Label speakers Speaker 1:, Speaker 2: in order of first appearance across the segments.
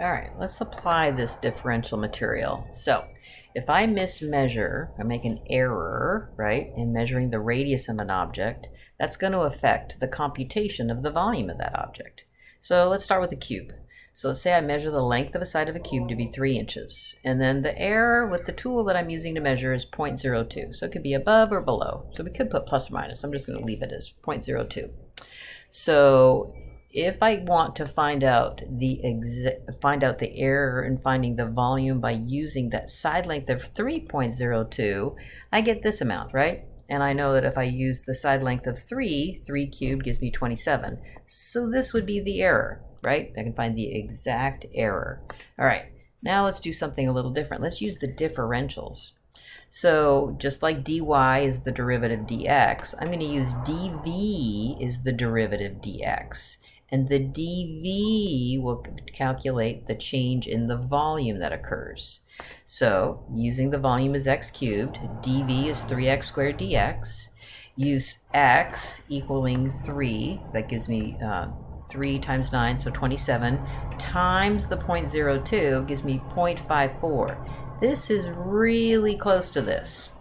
Speaker 1: All right, let's apply this differential material. So if I mismeasure, I make an error, right, in measuring the radius of an object, that's going to affect the computation of the volume of that object. So let's start with a cube. So let's say I measure the length of a side of a cube to be 3 inches. And then the error with the tool that I'm using to measure is 0.02. So it could be above or below. So we could put plus or minus. I'm just going to leave it as 0.02. So if I want to find out the error in finding the volume by using that side length of 3.02, I get this amount, right? And I know that if I use the side length of 3 cubed gives me 27. So this would be the error, right? I can find the exact error. All right, now let's do something a little different. Let's use the differentials. So just like dy is the derivative dx, I'm going to use dv is the derivative dx. And the dv will calculate the change in the volume that occurs. So using the volume as x cubed, dv is 3x squared dx. Use x equaling 3, that gives me 3 times 9, so 27, times the 0.02 gives me 0.54. This is really close to this.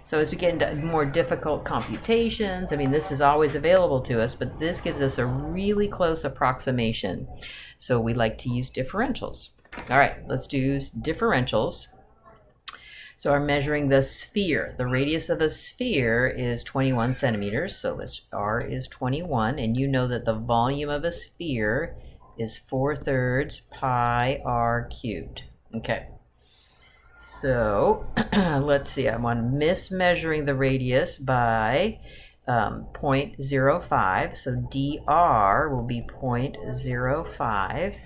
Speaker 1: So as we get into more difficult computations, I mean, this is always available to us, but this gives us a really close approximation. So we like to use differentials. All right, let's do differentials. So I'm measuring the sphere. The radius of a sphere is 21 centimeters. So this r is 21, and you know that the volume of a sphere is 4/3 pi r cubed. Okay. So let's see, I'm mismeasuring the radius by 0.05. So dr will be 0.05.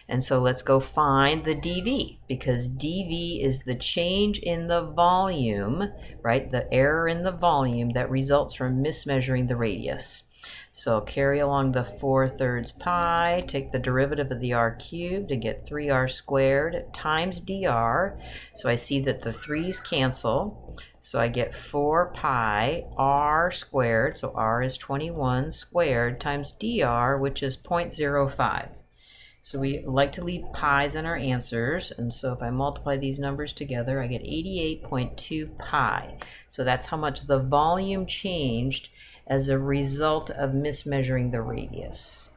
Speaker 1: And so let's go find the dv, because dv is the change in the volume, right? The error in the volume that results from mismeasuring the radius. So carry along the 4/3 pi, take the derivative of the r cubed to get 3r squared times dr. So I see that the 3's cancel. So I get 4 pi r squared, so r is 21 squared, times dr, which is 0.05. So we like to leave pi's in our answers, and so if I multiply these numbers together, I get 88.2 pi. So that's how much the volume changed as a result of mismeasuring the radius.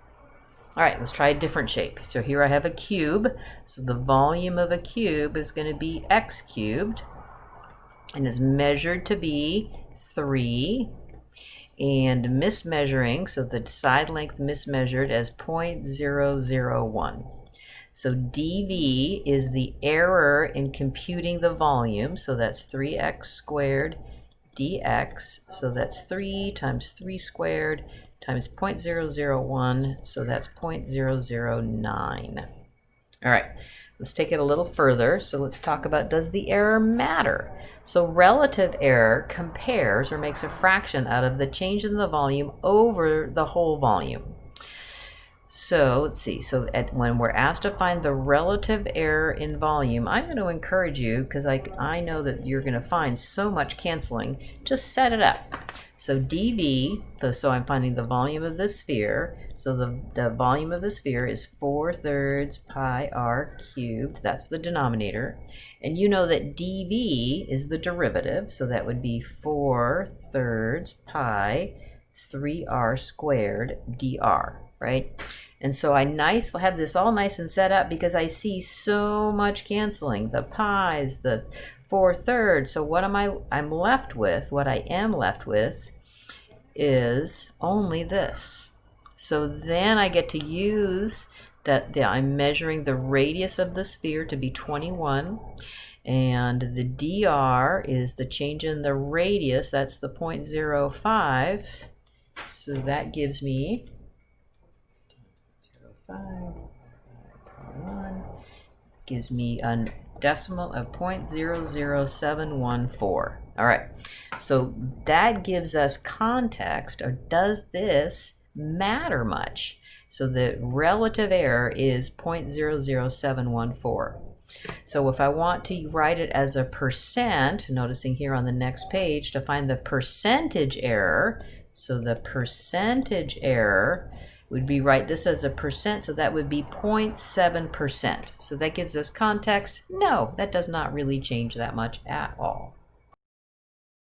Speaker 1: All right, let's try a different shape. So here I have a cube. So the volume of a cube is going to be x cubed, and is measured to be 3. And mismeasuring, so the side length mismeasured as 0.001. So dv is the error in computing the volume, so that's 3x squared dx, so that's 3 times 3 squared times 0.001, so that's 0.009. All right, let's take it a little further. So let's talk about, does the error matter? So relative error compares or makes a fraction out of the change in the volume over the whole volume. So let's see, so when we're asked to find the relative error in volume, I'm going to encourage you, because I know that you're going to find so much canceling, just set it up. So dv, so I'm finding the volume of the sphere, so the volume of the sphere is 4/3 pi r cubed, that's the denominator, and you know that dv is the derivative, so that would be 4/3 pi 3r squared dr, right? And so I have this all nice and set up because I see so much canceling, the pi's, the 4/3. So what am I'm left with, what I am left with is only this. So then I get to use that I'm measuring the radius of the sphere to be 21, and the dr is the change in the radius, that's the 0.05. So that gives me 0.1, gives me a decimal of 0.00714. All right, so that gives us context, or does this matter much? So the relative error is 0.00714. So if I want to write it as a percent, noticing here on the next page, to find the percentage error, so the percentage error We'd rewrite this as a percent, so that would be 0.7%. So that gives us context. No, that does not really change that much at all.